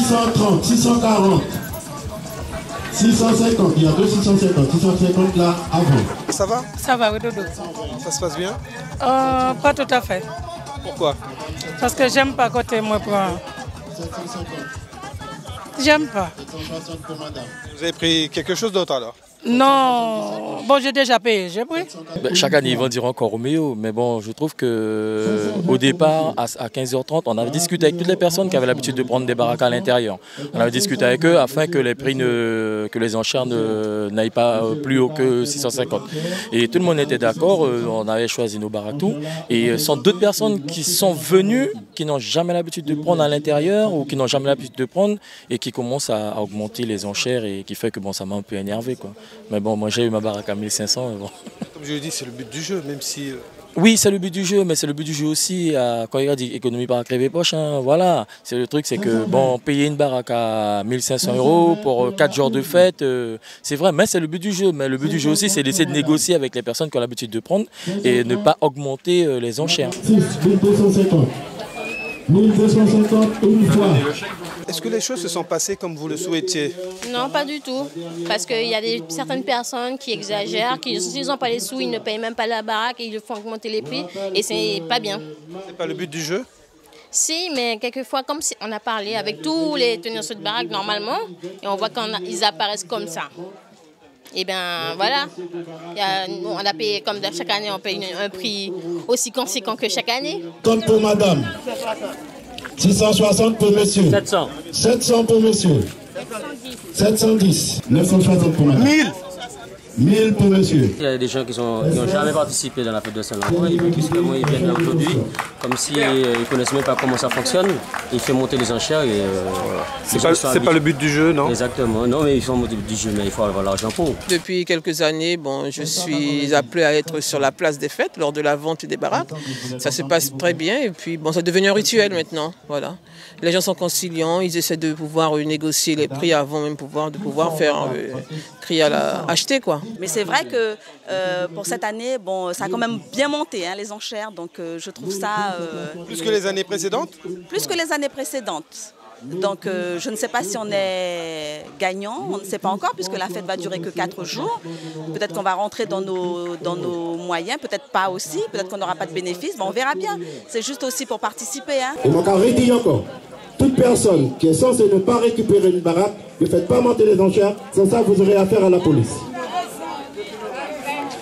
630, 640, 650, il y a 650, 650 là avant. Ça va? Ça va, oui, Dodo. Ça se passe bien? Pas tout à fait. Pourquoi? Parce que j'aime pas côté moi prendre. 750. J'aime pas. 760 pour madame. Vous avez pris quelque chose d'autre alors? Non, bon, j'ai déjà payé, j'ai pris. Chaque année, ils vont dire encore Roméo, mais bon, je trouve que au départ, à 15h30, on avait discuté avec toutes les personnes qui avaient l'habitude de prendre des baraques à l'intérieur. On avait discuté avec eux afin que les prix, que les enchères n'aillent pas plus haut que 650. Et tout le monde était d'accord, on avait choisi nos baraques tout. Et ce sont d'autres personnes qui sont venues, qui n'ont jamais l'habitude de prendre à l'intérieur ou qui n'ont jamais l'habitude de prendre et qui commencent à augmenter les enchères et qui fait que bon, ça m'a un peu énervé, quoi. Mais bon, moi j'ai eu ma baraque à 1500. Mais bon. Comme je l'ai dit, c'est le but du jeu, même si... Oui, c'est le but du jeu, mais c'est le but du jeu aussi. Quand il a dit économie par crève poche, hein, voilà. C'est le truc, c'est que bon, payer une baraque à 1500 € pour 4 jours de fête, c'est vrai, mais c'est le but du jeu. Mais le but du jeu aussi, c'est d'essayer de négocier avec les personnes qui ont l'habitude de prendre et ne pas augmenter les enchères. 1250. 1250 une fois. Est-ce que les choses se sont passées comme vous le souhaitiez? Non, pas du tout. Parce qu'il y a certaines personnes qui exagèrent, qui s'ils n'ont pas les sous, ils ne payent même pas la baraque et ils font augmenter les prix. Et c'est pas bien. C'est pas le but du jeu? Si, mais quelquefois, comme si on a parlé avec tous les tenants de baraque normalement, et on voit qu'ils apparaissent comme ça. Et bien voilà, on a payé comme chaque année, on paye un prix aussi conséquent que chaque année. 30 pour madame. 660 pour monsieur. 700. 700 pour monsieur. 710. 960 pour madame. 1000. 1000 pour monsieur. Il y a des gens qui n'ont jamais participé dans la fête de Saint-Laurent et puis moi ils viennent là aujourd'hui comme s'ils ne connaissent même pas comment ça fonctionne. Ils font monter les enchères et c'est pas le but du jeu, non? Exactement, non mais ils font monter du jeu, mais il faut avoir l'argent pour. Depuis quelques années, bon, je suis appelé à être sur la place des fêtes lors de la vente des baraques. Ça se passe très bien et puis bon, c'est devenu un rituel maintenant. Voilà. Les gens sont conciliants, ils essaient de pouvoir négocier les prix avant même de pouvoir faire prix à acheter, quoi. Mais c'est vrai que pour cette année, bon, ça a quand même bien monté, hein, les enchères, donc je trouve ça... Plus que les années précédentes? Plus que les années précédentes. Donc je ne sais pas si on est gagnant, on ne sait pas encore puisque la fête va durer que 4 jours. Peut-être qu'on va rentrer dans nos moyens, peut-être pas aussi, peut-être qu'on n'aura pas de bénéfices, bon, on verra bien. C'est juste aussi pour participer. Hein. Et mon cas redit encore, toute personne qui est censée ne pas récupérer une baraque, ne faites pas monter les enchères, sans ça vous aurez affaire à la police.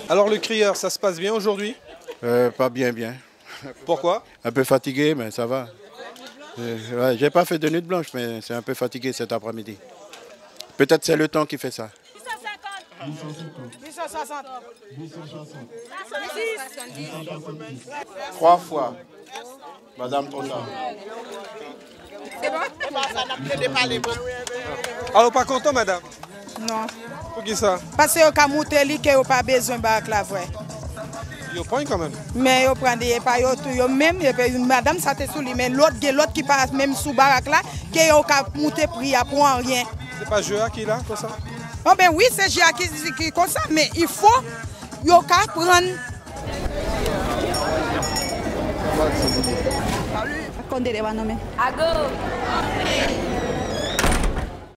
Alors le crieur, ça se passe bien aujourd'hui? Pas bien. Pourquoi? Un peu fatigué, mais ça va. J'ai pas fait de nuit blanche, mais c'est un peu fatigué cet après-midi. Peut-être c'est le temps qui fait ça. 860. 3 fois. Madame Tonda. C'est bon? Alors pas content, madame? Non. Pour qui ça? Parce que vous avez monté, vous n'avez pas besoin de baraque la vraie. Ils prennent quand même. Mais vous prenez pas même madame ça te souli mais l'autre qui passe même sous baraque là qui ont monté prix à pour rien. C'est pas Joa qui est là comme ça? Oh ben oui, c'est Joa qui comme ça mais il faut yo ka prendre Ago.